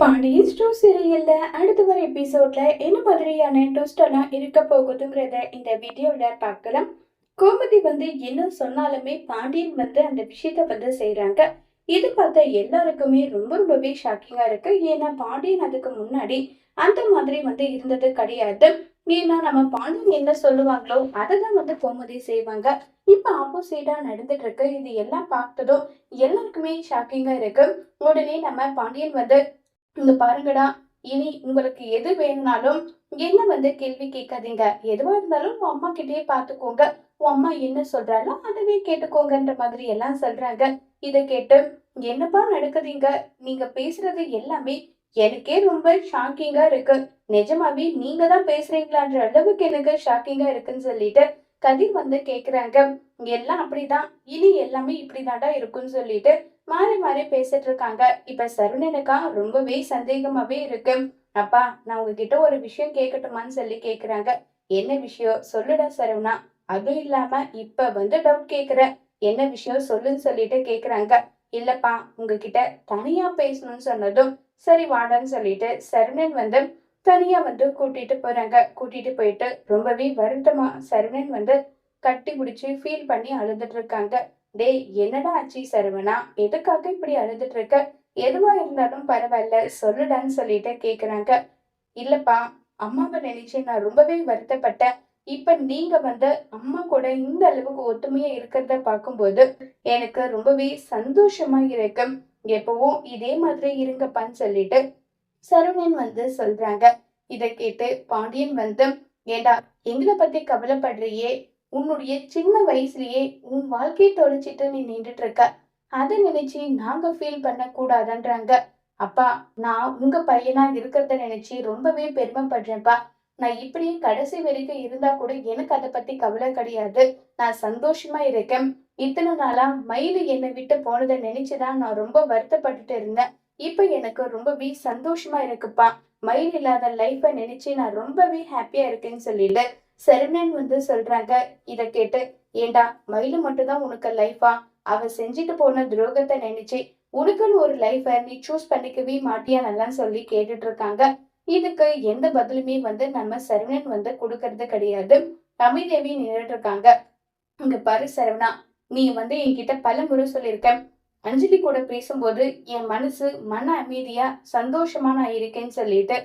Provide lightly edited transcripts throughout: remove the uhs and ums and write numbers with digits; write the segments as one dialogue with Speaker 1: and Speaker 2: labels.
Speaker 1: Pandian store சீரியல்ல அடுத்த வர எபிசோட்ல என்ன மாதிரியான ட்விஸ்ட் எல்லாம் இருக்க போகுதுங்கிறத இந்த வீடியோல பார்க்கலாம். கோமதி என்ன சொன்னாலுமே பாண்டியன் அந்த விஷயத்த செய்யறாங்க. இது பார்த்தா எல்லாருக்குமே ரொம்பவே ஷாக்கிங்கா இருக்கு. ஏன்னா பாண்டியன் அதுக்கு முன்னாடி அந்த மாதிரி இருந்தது கிடையாது. ஏன்னா நம்ம பாண்டியன் என்ன சொல்லுவாங்களோ அதைதான் கோமதி செய்வாங்க. இப்ப ஆப்போசிட்டா நடந்துட்டு இருக்கு. இது எல்லாம் பார்த்ததும் எல்லாருக்குமே ஷாக்கிங்கா இருக்கு. உடனே நம்ம பாண்டியன் இங்க பாருங்கடா, இனி உங்களுக்கு எது வேணும்னாலும் என்ன கேள்வி கேட்காதீங்க. எதுவா இருந்தாலும் உன் அம்மா கிட்டயே பாத்துக்கோங்க. உன் அம்மா என்ன சொல்றாளோ அதுவே கேட்டுக்கோங்கன்ற மாதிரி எல்லாம் சொல்றாங்க. இத கேட்டு என்னப்பா நடக்குதுங்க? நீங்க பேசுறது எல்லாமே எனக்கே ரொம்ப ஷாக்கிங்கா இருக்கு. நிஜமாவே நீங்க தான் பேசுறீங்களான்ற அளவுக்கு எனக்கு ஷாக்கிங்கா இருக்குன்னு சொல்லிட்டு கதிர் கேக்குறாங்க. எல்லாம் அப்படிதான், இனி எல்லாமே இப்படிதான்டா இருக்குன்னு சொல்லிட்டு மாறி மாறி பேசிட்டு இருக்காங்க. இப்ப சரவணனுக்கா ரொம்பவே சந்தேகமாவே இருக்கு. அப்பா, நான் உங்ககிட்ட ஒரு விஷயம் கேட்கட்டுமான்னு சொல்லி கேக்குறாங்க. என்ன விஷயம் சொல்லுடா சரவணா. அதுவும் இல்லாம இப்ப டவுட் கேக்குற, என்ன விஷயம் சொல்லுன்னு சொல்லிட்டு கேக்குறாங்க. இல்லப்பா, உங்ககிட்ட தனியா பேசணும்னு சொன்னதும் சரி வாடான்னு சொல்லிட்டு சரவணன் தனியா கூட்டிட்டு போறாங்க. கூட்டிட்டு போயிட்டு ரொம்பவே வருத்தமா சரவணன் கட்டி பிடிச்சு ஃபீல் பண்ணி அழுதுட்டு இருக்காங்க. டேய், என்னடா ஆச்சு சரவணா? எதுக்காக இப்படி அழுதுட்டு இருக்க? எதுவா இருந்தாலும் பரவாயில்ல சொல்லுடான்னு சொல்லிட்டு கேக்குறாங்க. இல்லப்பா, அம்மாவை நினைச்சு நான் ரொம்பவே வருத்தப்பட்டேன். இப்ப நீங்க அம்மா கூட இந்த அளவுக்கு ஒத்துமையா இருக்கிறத பார்க்கும்போது எனக்கு ரொம்பவே சந்தோஷமா இருக்கு. எப்பவும் இதே மாதிரி இருங்கப்பான்னு சொல்லிட்டு சரவணன் சொல்றாங்க. இத கேட்டு பாண்டியன் ஏண்டா, எங்களை பத்தி கவலைப்படுறியே? உன்னுடைய சின்ன வயசுலயே உன் வாழ்க்கையை தொலைச்சிட்டு நீ நின்றுட்டு இருக்க. அதை நினைச்சு நாங்க ஃபீல் பண்ண கூடாதுன்றாங்க. அப்பா, நான் உங்க பையனா இருக்கிறத நினைச்சு ரொம்பவே பெருமைப்படுறேன்ப்பா. நான் இப்படியே கடைசி வரைக்கும் இருந்தா கூட எனக்கு அதை பத்தி கவலை கிடையாது. நான் சந்தோஷமா இருக்கேன். இத்தனை நாளா மயிலு என்னை விட்டு போனதை நினைச்சுதான் நான் ரொம்ப வருத்தப்பட்டுட்டு இருந்தேன். இப்ப எனக்கு ரொம்பவே சந்தோஷமா இருக்குப்பா. மயில் இல்லாத லைஃப நினைச்சு நான் ரொம்பவே ஹாப்பியா இருக்கேன்னு சொல்லிட்டு சரவணன் சொல்றாங்க. இத கேட்டு ஏண்டா, மயிலு மட்டும்தான் உனக்கு லைஃபா? அவ செஞ்சுட்டு போன துரோகத்தை நினைச்சு உனக்குன்னு ஒரு லைஃப நீ சூஸ் பண்ணிக்கவே மாட்டியா நல்லா சொல்லி கேட்டுட்டு இருக்காங்க. இதுக்கு எந்த பதிலுமே நம்ம சரவணன் கொடுக்கறது கிடையாது. அமைதியாவே நின்றுட்டு இருக்காங்க. இங்க பாரு சரவணா, நீ என்கிட்ட பல முறை சொல்லியிருக்க, அஞ்சலி கூட பேசும்போது என் மனசு மன அமைதியா சந்தோஷமா நான் இருக்கேன்னு சொல்லிட்டு,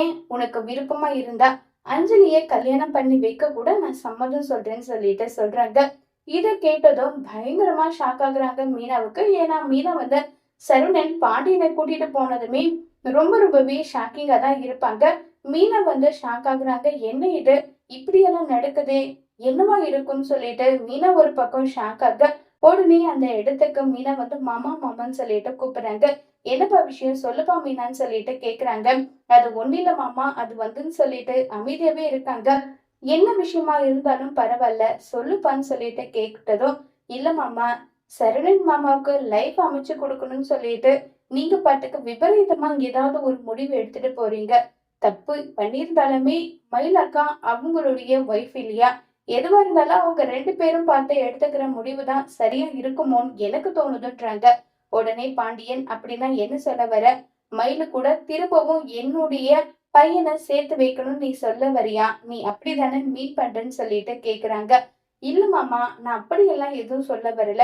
Speaker 1: ஏன் உனக்கு விருப்பமா இருந்தா அஞ்சலிய கல்யாணம் பண்ணி வைக்க கூட நான் சம்மதம் சொல்றேன்னு சொல்லிட்டு சொல்றாங்க. இத கேட்டதும் பயங்கரமா ஷாக் ஆகுறாங்க மீனாவுக்கு. ஏன்னா மீனா சரவணன் பாண்டியனை கூட்டிட்டு போனதுமே ரொம்பவே ஷாக்கிங்கா தான் இருப்பாங்க. மீனா ஷாக் ஆகுறாங்க. என்ன இது இப்படியெல்லாம் நடக்குதே, என்னவா இருக்கும்னு சொல்லிட்டு மீனா ஒரு பக்கம் ஷாக் ஆக உடனே அந்த இடத்துக்கு மீனா மாமா மாமான்னு சொல்லிட்டு கூப்பிடுறாங்க. என்னப்பா விஷயம் சொல்லுப்பா மீனான்னு சொல்லிட்டு கேக்குறாங்க. அது ஒன்னில மாமா, அது சொல்லிட்டு அமைதியாவே இருக்காங்க. என்ன விஷயமா இருந்தாலும் பரவாயில்ல சொல்லுப்பான்னு சொல்லிட்டு கேட்டதும், இல்ல மாமா, சரவணன் மாமாவுக்கு லைஃப் அமைச்சு கொடுக்கணும்னு சொல்லிட்டு நீங்க பாட்டுக்கு விபரீதமா ஏதாவது ஒரு முடிவு எடுத்துட்டு போறீங்க. தப்பு பண்ணியிருந்தாலுமே மயிலாக்கா அவங்களுடைய ஒய்ஃப் இல்லையா? எதுவா இருந்தாலும் அவங்க 2 பேரும் பார்த்து எடுத்துக்கிற முடிவு தான் சரியா இருக்குமோன்னு எனக்கு தோணுதுன்றாங்க. உடனே பாண்டியன், அப்படின்னா என்ன சொல்ல வர? மயிலு கூட திரும்பவும் என்னுடைய பையனை சேர்த்து வைக்கணும்னு நீ சொல்ல வரியா? நீ அப்படிதானே மீன் பண்றேன்னு சொல்லிட்டு கேக்குறாங்க. இல்ல மாமா, நான் அப்படியெல்லாம் எதுவும் சொல்ல வரல.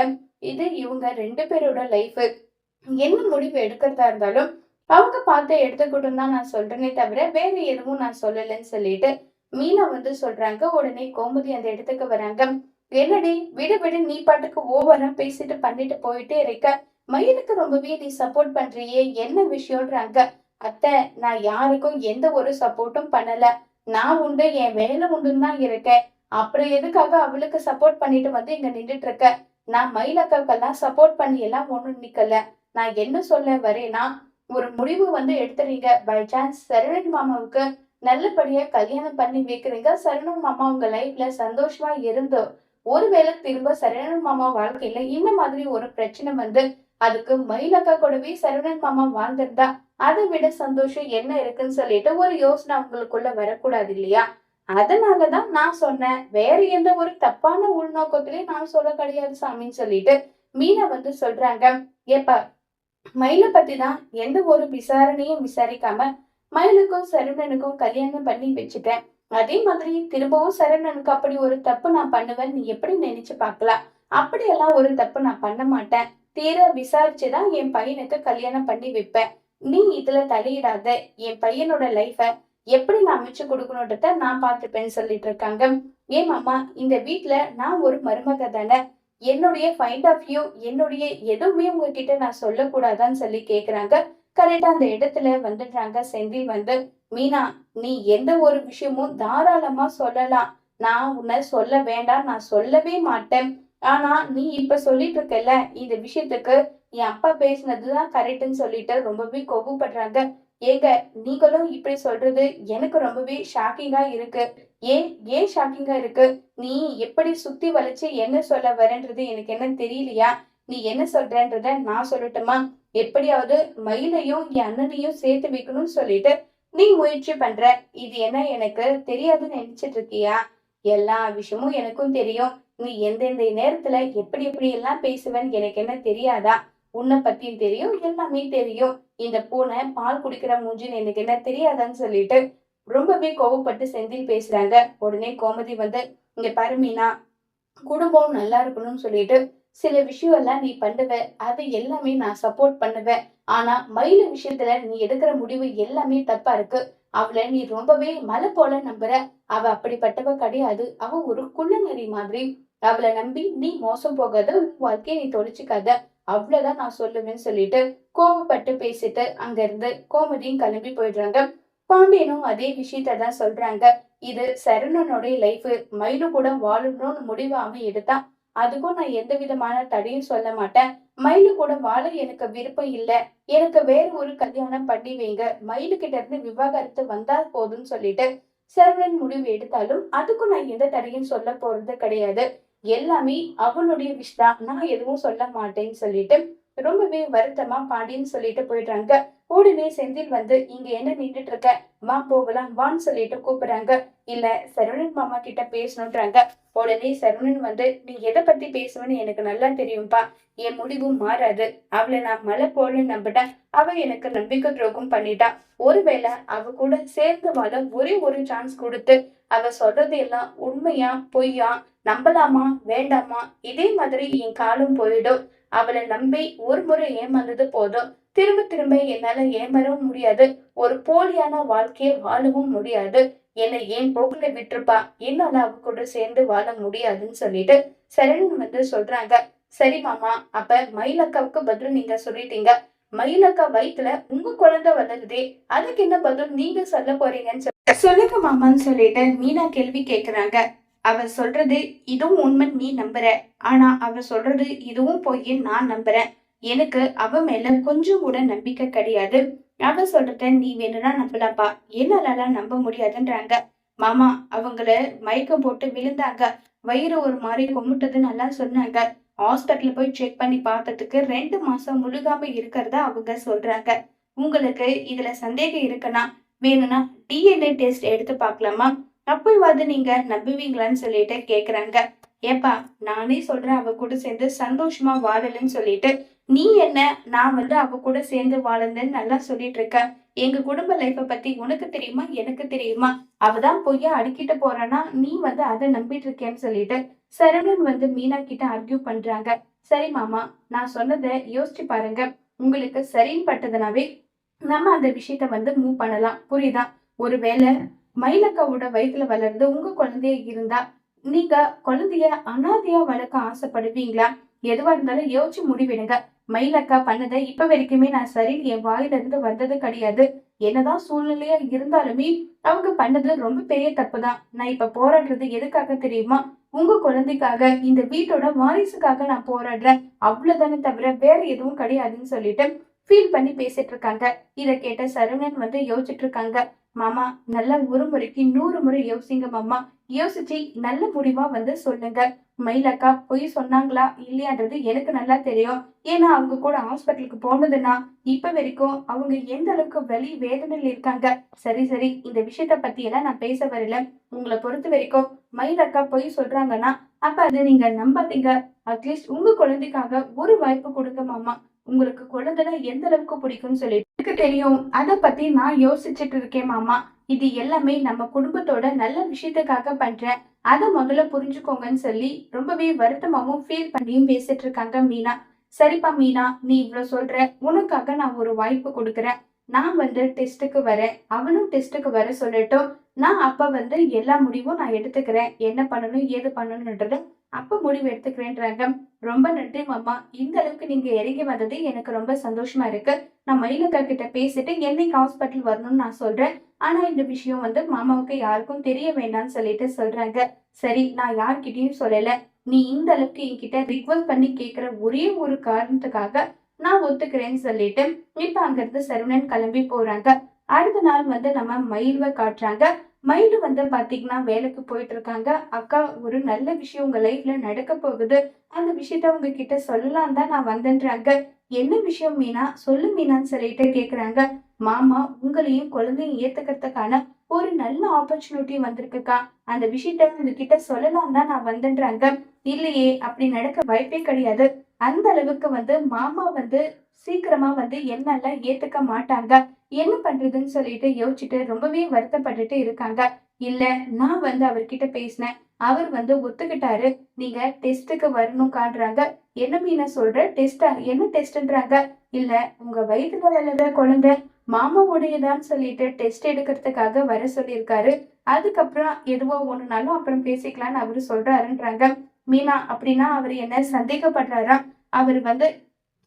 Speaker 1: இது இவங்க 2 பேரோட லைஃப். என்ன முடிவு எடுக்கிறதா இருந்தாலும் அவங்க பார்த்து எடுத்துக்கிட்டும் தான் நான் சொல்றேனே தவிர வேற எதுவும் நான் சொல்லலைன்னு சொல்லிட்டு மீனா சொல்றாங்க. உடனே கோமதி அந்த இடத்துக்கு வராங்க. என்னடி, விடு விடு, நீ பாட்டுக்கு ஓவரா பேசிட்டு பண்ணிட்டு போயிட்டே இருக்க. மயிலுக்கு ரொம்பவே நீ சப்போர்ட் பண்றியே, என்ன விஷயம்ன்றாங்க. அத்தை, நான் யாருக்கும் எந்த ஒரு சப்போர்ட்டும் பண்ணல. நான் உண்டு, என் வேலை உண்டுன்னு தான் இருக்கேன். அப்புறம் எதுக்காக அவளுக்கு சப்போர்ட் பண்ணிட்டு இங்க நின்றுட்டு இருக்க? நான் மயிலக்காவுக்கெல்லாம் சப்போர்ட் பண்ணி எல்லாம் ஒண்ணும் நிக்கல. நான் என்ன சொல்ல வரேன்னா, ஒரு முடிவு எடுத்துறீங்க. பை சான்ஸ் சரவணன் மாமாவுக்கு நல்லபடியா கல்யாணம் பண்ணி வைக்கிறீங்க. சரவணன் மாமா உங்க லைஃப்ல சந்தோஷமா இருந்து ஒருவேளை திரும்ப சரவணன் மாமா வாழ்க்கையில இந்த மாதிரி ஒரு பிரச்சனை அதுக்கு மயிலக்கா கூடவே சரவணன் மாமா வாழ்ந்திருந்தா அதை விட சந்தோஷம் என்ன இருக்குன்னு சொல்லிட்டு ஒரு யோசனை உங்களுக்குள்ள வரக்கூடாது இல்லையா? அதனாலதான் நான் சொன்னேன். வேற எந்த ஒரு தப்பான உள்நோக்கத்திலயும் நான் சொல்ல கிடையாது சாமின்னு சொல்லிட்டு மீனா சொல்றாங்க. ஏப்பா, மயில பத்தி தான் எந்த ஒரு விசாரணையும் விசாரிக்காம மயிலுக்கும் சரவணனுக்கும் கல்யாணம் பண்ணி வச்சுட்டேன். அதே மாதிரி திரும்பவும் சரவணனுக்கு அப்படி ஒரு தப்பு நான் பண்ணுவேன் நீ எப்படி நினைச்சு பார்க்கலாம்? அப்படியெல்லாம் ஒரு தப்பு நான் பண்ண மாட்டேன். தீர விசாரிச்சுதான் என் பையனுக்கு கல்யாணம் பண்ணி வைப்பேன். நீ இதுல தலையிடாத. என் பையனோட லைஃப எப்படி நான் அமைச்சு கொடுக்கணுன்றத நான் பார்த்துப்பேன்னு சொல்லிட்டு இருக்காங்க. ஏன் மாமா, இந்த வீட்ல நான் ஒரு மருமக தானே. என்னுடைய பாயிண்ட் ஆஃப் வியூ, என்னுடைய எதுவுமே உங்ககிட்ட நான் சொல்லக்கூடாதான்னு சொல்லி கேக்குறாங்க. கரெக்டா அந்த இடத்துல வந்துடுறாங்க செந்தில் வந்து, மீனா, நீ எந்த ஒரு விஷயமும் தாராளமா சொல்லலாம். நான் உன்னை சொல்ல வேண்டாம், நான் சொல்லவே மாட்டேன். ஆனா நீ இப்ப சொல்லிட்டு இருக்கல, இந்த விஷயத்துக்கு என் அப்பா பேசினதுதான் கரெக்ட்ன்னு சொல்லிட்டு ரொம்பவே கோபப்படுறாங்க. ஏங்க, நீங்களும் இப்படி சொல்றது எனக்கு ரொம்பவே ஷாக்கிங்கா இருக்கு. ஏன் ஏன் ஷாக்கிங்கா இருக்கு? நீ எப்படி சுத்தி வளைச்சு என்ன சொல்ல வரேன்றது எனக்கு என்ன தெரியலையா? நீ என்ன சொல்றன்றத நான் சொல்லட்டுமா? எப்படியாவது மயிலையும் என் அண்ணனையும் சேர்த்து வைக்கணும்னு சொல்லிட்டு நீ முயற்சி பண்ற. இது என்ன எனக்கு தெரியாதுன்னு நினைச்சிட்டு இருக்கியா? எல்லா விஷயமும் எனக்கும் தெரியும். நீ எந்தெந்த நேரத்துல எப்படி எப்படி எல்லாம் பேசுவேன்னு எனக்கு என்ன தெரியாதா? உன்னை பத்தியும் தெரியும், எல்லாமே தெரியும். இந்த பூனை பால் குடிக்கிற மூஞ்சின்னு எனக்கு என்ன தெரியாதான்னு சொல்லிட்டு ரொம்பவே கோவப்பட்டு செந்தில் பேசுறாங்க. உடனே கோமதி வந்து, இங்க பாரு மீனா, குடும்பம் நல்லா இருக்கணும்னு சொல்லிட்டு சில விஷயம் எல்லாம் நீ பண்ணுவ. அது எல்லாமே நான் சப்போர்ட் பண்ணுவேன். ஆனா மயிலு விஷயத்துல நீ எடுக்கிற முடிவு எல்லாமே தப்பா இருக்கு. அவளை நீ ரொம்பவே மலை போல நம்புற. அவ அப்படிப்பட்டவ கிடையாது. அவ ஒரு குள்ளநரி மாதிரி. அவளை நம்பி நீ மோசம் போகாத, உன் வாழ்க்கையை நீ தொலைச்சுக்காத. அவ்வளவுதான் நான் சொல்லுவேன்னு சொல்லிட்டு கோவப்பட்டு பேசிட்டு அங்க இருந்து கோமதியும் கிளம்பி போயிடுறாங்க. பாண்டியனும் அதே விஷயத்த தான் சொல்றாங்க. இது சரவணனுடைய லைஃப். மயிலு கூட வாழணும்னு முடிவு அவன் எடுத்தான். அதுக்கும் நான் எந்த விதமான தடையும் சொல்ல மாட்டேன். மயிலு கூட வாழ எனக்கு விருப்பம் இல்ல. எனக்கு வேற ஒரு கல்யாணம் பண்ணி வைங்க. மயிலு கிட்ட இருந்து விவாகரத்து வந்தா போதும்னு சொல்லிட்டு சரவணன் முடிவு எடுத்தாலும் அதுக்கும் நான் எந்த தடையும் சொல்ல போறது கிடையாது. எல்லாமே அவனுடைய விஷ் தான். நான் எதுவும் சொல்ல மாட்டேன்னு சொல்லிட்டு ரொம்பவே வருத்தமா பாண்டியன்னு சொல்லிட்டு போயிடுறாங்க. உடனே செந்தில் வந்து, இங்க என்ன நின்றுட்டு இருக்க, வா போகலாம் வான்னு சொல்லிட்டு கூப்பிடுறாங்க. இல்ல, சரவணன் மாமா கிட்ட பேசணும்ன்றாங்க. உடனே சரவணன் வந்து, நீ எதை பத்தி பேசுவேன்னு எனக்கு நல்லா தெரியும்பா. என் முடிவும் மாறாது. அவளை நான் மலை போல நம்பிட்டேன். அவ எனக்கு நம்பிக்கை துரோகம் பண்ணிட்டா. ஒருவேளை அவ கூட சேர்ந்து வாழ ஒரே ஒரு சான்ஸ் கொடுத்து அவ சொல்றது எல்லாம் உண்மையா பொய்யா, நம்பலாமா வேண்டாமா, இதே மாதிரி என் காலம் போயிடும். அவளை நம்பி ஒரு முறை ஏமாந்தது போதும். திரும்ப திரும்ப என்னால ஏமாறவும் முடியாது. ஒரு போலியான வாழ்க்கையை வாழவும் முடியாது. என்னை ஏன் போக்குல விட்டுருப்பா. என்னால அவ கூட சேர்ந்து வாழ முடியாதுன்னு சொல்லிட்டு சரணன் வந்து சொல்றாங்க. சரி மாமா, அப்ப மயிலக்காவுக்கு பதில் நீங்க சொல்லிட்டீங்க. மயிலக்கா வயித்துல உங்க குழந்தை வளருதே, அதுக்கு என்ன பதில் நீங்க சொல்ல போறீங்கன்னு சொல்லுங்க மாமான்னு சொல்லிட்டு மீனா கேள்வி கேக்குறாங்க. அவ சொல்றது இதுவும் உண்மை நீ நம்புற. ஆனா அவ சொல்றது இதுவும் பொய்ன்னு நான் நம்புறேன். எனக்கு அவ மேல கொஞ்சம் கூட நம்பிக்கை கிடையாது. அவ சொல்றத நீ வேணும்னா நம்பலாம்ப்பா. என்னால நம்ப முடியாதுன்றாங்க. மாமா, அவங்கள மயக்கம் போட்டு விழுந்தாங்க. வயிறு ஒரு மாதிரி கொமுட்டது நல்லா சொன்னாங்க. ஹாஸ்பிட்டல்ல போய் செக் பண்ணி பார்த்ததுக்கு 2 மாசம் முழுகாம இருக்கிறதா அவங்க சொல்றாங்க. உங்களுக்கு இதுல சந்தேகம் இருக்குன்னா வேணும்னா டிஎன்ஏ டெஸ்ட் எடுத்து பார்க்கலாமா? அப்பவாது நீங்க நம்புவீங்களான்னு சொல்லிட்டு கேக்குறாங்க. ஏப்பா, நானே சொல்றேன் அவ கூட சேர்ந்து சந்தோஷமா வாழலன்னு சொல்லிட்டு நீ என்ன, நான் வந்து அவ கூட சேர்ந்து வாழலன்னு நல்லா சொல்லிட்டு இருக்க. எங்க குடும்ப லைஃப பத்தி உனக்கு தெரியுமா எனக்கு தெரியுமா? அவதான் பொய்யா அடிக்கிட்டு போறானா, நீ வந்து அதை நம்பிட்டு இருக்கேன்னு சொல்லிட்டு சரவணன் வந்து மீனா கிட்ட ஆர்கியூ பண்றாங்க. சரி மாமா, நான் சொன்னதை யோசிச்சு பாருங்க. உங்களுக்கு சரின்னு பட்டதுனாவே நம்ம அந்த விஷயத்த வந்து மூவ் பண்ணலாம். புரியுதா? ஒருவேளை மயிலக்காவோட வயித்துல வளர்ந்து உங்க குழந்தைய இருந்தா நீங்க குழந்தைய அனாதையா வளர்க்க ஆசைப்படுவீங்களா? எதுவா இருந்தாலும் யோசிச்சு முடிவெடுங்க. மயிலக்கா பண்ணதை இப்ப வரைக்குமே நான் சரி என் வாயில இருந்து வந்தது கிடையாது. என்னதான் சூழ்நிலையா இருந்தாலுமே அவங்க பண்ணது ரொம்ப பெரிய தப்பு தான். நான் இப்ப போராடுறது எதுக்காக தெரியுமா? உங்க குழந்தைக்காக, இந்த வீட்டோட வாரிசுக்காக நான் போராடுறேன். அவ்வளவுதானே தவிர வேற எதுவும் கிடையாதுன்னு சொல்லிட்டு ஃபீல் பண்ணி பேசிட்டு இருக்காங்க. இத கேட்ட சரவணன் வந்து யோசிச்சுட்டு இருக்காங்க. மாமா, நல்ல ஒரு முறைக்கு 100 முறை யோசிங்க மாமா. யோசிச்சு நல்ல முடிவா வந்து சொல்லுங்க. மயிலக்கா பொய் சொன்னாங்களா இல்லையான்றது எனக்கு நல்லா தெரியும். ஏன்னா அவங்க கூட ஹாஸ்பிட்டலுக்கு போனதுன்னா இப்ப வரைக்கும் அவங்க எந்த அளவுக்கு வலி வேதனையில இருக்காங்க. சரி சரி, இந்த விஷயத்த பத்தி எல்லாம் நான் பேச வரல. உங்களை பொறுத்த வரைக்கும் மயிலக்கா பொய் சொல்றாங்கன்னா அப்ப அதை நீங்க நம்பாதீங்க. அட்லீஸ்ட் உங்க குழந்தைக்காக ஒரு வாய்ப்பு கொடுங்க மாமா. உங்களுக்கு குழந்தைனா எந்த அளவுக்கு பிடிக்கும்னு சொல்லிட்டு எனக்கு தெரியும். அத பத்தி நான் யோசிச்சுட்டு இருக்கேன் மாமா. இது எல்லாமே நம்ம குடும்பத்தோட நல்ல விஷயத்துக்காக பண்றேன். அத முதல்ல புரிஞ்சுக்கோங்கன்னு சொல்லி ரொம்பவே வருத்தமாவும் ஃபீல் பண்ணியும் பேசிட்டு இருக்காங்க மீனா. சரிப்பா மீனா, நீ இவ்ளோ சொல்ற. உனக்காக நான் ஒரு வாய்ப்பு குடுக்குறேன். நான் டெஸ்ட்டுக்கு வரேன். அவளும் டெஸ்ட்டுக்கு வர சொல்லட்டும். நான் அப்ப எல்லா முடிவும் நான் எடுத்துக்கிறேன். என்ன பண்ணணும், ஏது பண்ணணும்ன்றத அப்ப முடிவு எடுத்துக்கிறேன்றாங்க. ரொம்ப நன்றி மாமா. இந்த அளவுக்கு நீங்க இறங்கி வந்தது எனக்கு ரொம்ப சந்தோஷமா இருக்கு. நான் மயிலக்கா கிட்ட பேசிட்டு என்னைக்கு ஹாஸ்பிட்டல் வரணும்னு நான் சொல்றேன். ஆனா இந்த விஷயம் மாமாவுக்கு யாருக்கும் தெரிய வேண்டாம்னு சொல்லிட்டு சொல்றாங்க. சரி, நான் யார்கிட்டயும் சொல்லல. நீ இந்த அளவுக்கு என்கிட்ட ரிக்வெஸ்ட் பண்ணி கேட்கிற ஒரே ஒரு காரணத்துக்காக நான் ஒத்துக்கிறேன்னு சொல்லிட்டு இப்ப அங்கிருந்து சரவணன் கிளம்பி போறாங்க. அடுத்த நாள் நம்ம மயில்வ காட்டுறாங்க. மயிலு பாத்தீங்கன்னா வேலைக்கு போயிட்டு இருக்காங்க. அக்கா, ஒரு நல்ல விஷயம் உங்க லைஃப்ல நடக்க போகுது. அந்த விஷயத்த உங்ககிட்ட சொல்லலாம் தான் நான் வந்தேன்றாங்க. என்ன விஷயம் மீனா, சொல்லு மீனான்னு சொல்லிட்டு கேக்குறாங்க. மாமா, உங்களையும் குழந்தையும் ஏத்துக்கிறதுக்கான ஒரு நல்ல ஆப்பர்ச்சுனிட்டி வந்திருக்குக்கா. அந்த விஷயத்த உங்ககிட்ட சொல்லலாம் தான் நான் வந்தேன்றாங்க. இல்லையே, அப்படி நடக்க வாய்ப்பே கிடையாது. அந்த அளவுக்கு மாமா சீக்கிரமா என்னெல்லாம் ஏத்துக்க மாட்டாங்க. என்ன பண்றதுன்னு சொல்லிட்டு யோசிச்சுட்டு ரொம்பவே வருத்தப்பட்டுட்டு இருக்காங்க. இல்ல, நான் அவர்கிட்ட பேசினேன். அவர் ஒத்துக்கிட்டாரு. நீங்க டெஸ்ட்டுக்கு வரணும்கான்றாங்க. என்ன மீனா சொல்ற, டெஸ்டா? என்ன டெஸ்ட்ன்றாங்க. இல்ல, உங்க வயித்துல வளர்ற குழந்தை மாமாவுடையதான்னு சொல்லிட்டு டெஸ்ட் எடுக்கிறதுக்காக வர சொல்லியிருக்காரு. அதுக்கப்புறம் எதுவோ ஒண்ணுனாலும் அப்புறம் பேசிக்கலாம்னு அவரு சொல்றாருன்றாங்க. மீனா, அப்படின்னா அவர் என்ன சந்தேகப்படுறாரா? அவர்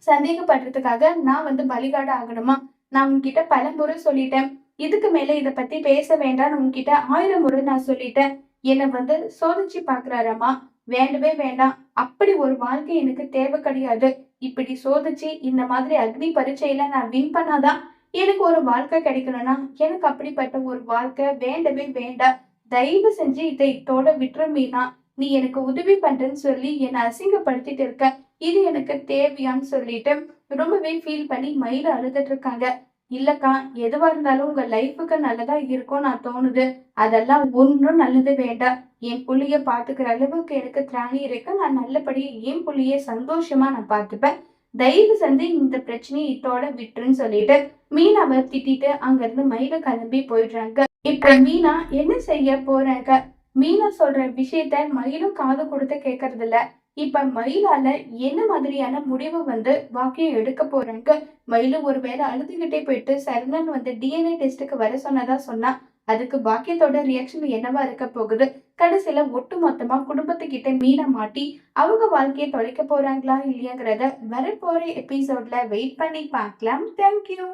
Speaker 1: சந்தேகப்படுறதுக்காக நான் பலிகாடு ஆகணுமா? நான் உன்கிட்ட பல முறை சொல்லிட்டேன். இதுக்கு மேல இத பத்தி பேச வேண்டாம்னு உன்கிட்ட 1000 முறை நான் சொல்லிட்டேன். என்ன சோதிச்சு பாக்குறாராமா? வேண்டவே வேண்டாம். அப்படி ஒரு வாழ்க்கை எனக்கு தேவை கிடையாது. இப்படி சோதிச்சு இந்த மாதிரி அக்னி பரீட்சையில நான் வின் பண்ணாதான் எனக்கு ஒரு வாழ்க்கை கிடைக்கணும்னா எனக்கு அப்படிப்பட்ட ஒரு வாழ்க்கை வேண்டவே வேண்டாம். தயவு செஞ்சு இதை இதோட விட்டுரு மீனா. நீ எனக்கு உதவி பண்றேன்னு சொல்லி என்னை அசிங்கப்படுத்திட்டு இருக்க. இது எனக்கு தேவையான்னு சொல்லிட்டு ரொம்பவே ஃபீல் பண்ணி மயில அழுதுட்டு இருக்காங்க. இல்லக்கா, எதுவா இருந்தாலும் உங்க லைஃபுக்கு நல்லதா இருக்கும் நான் தோணுது. அதெல்லாம் ஒன்றும் நல்லது வேண்டாம். என் புள்ளைய பாத்துக்கிற அளவுக்கு எனக்கு திராணி இருக்கு. நான் நல்லபடியா என் புள்ளைய சந்தோஷமா நான் பாத்துப்பேன். தயவு செஞ்சு இந்த பிரச்சனையை இதோட விட்டுருன்னு சொல்லிட்டு மீனாவை திட்டிட்டு அங்க இருந்து மயில கிளம்பி போயிடுறாங்க. இப்ப மீனா என்ன செய்ய போறாங்க? மீனா சொல்ற விஷயத்த மயிலும் காது கொடுத்து கேட்கறது இல்ல. இப்ப மயிலால என்ன மாதிரியான முடிவு வாக்கியம் எடுக்க போறாங்க? மயிலு ஒருவேளை அழுதுகிட்டே போயிட்டு சரணன் டிஎன்ஏ டெஸ்ட்டுக்கு வர சொன்னதா சொன்னா, அதுக்கு பாக்கியத்தோட ரியாக்ஷன் என்னவா இருக்க போகுது? கடைசியில ஒட்டு மொத்தமா குடும்பத்துக்கிட்ட மீனை மாட்டி அவங்க வாழ்க்கையை தொலைக்க போறாங்களா இல்லையாங்கிறத வரப்போற எபிசோட்ல வெயிட் பண்ணி பார்க்கலாம். தேங்க்யூ.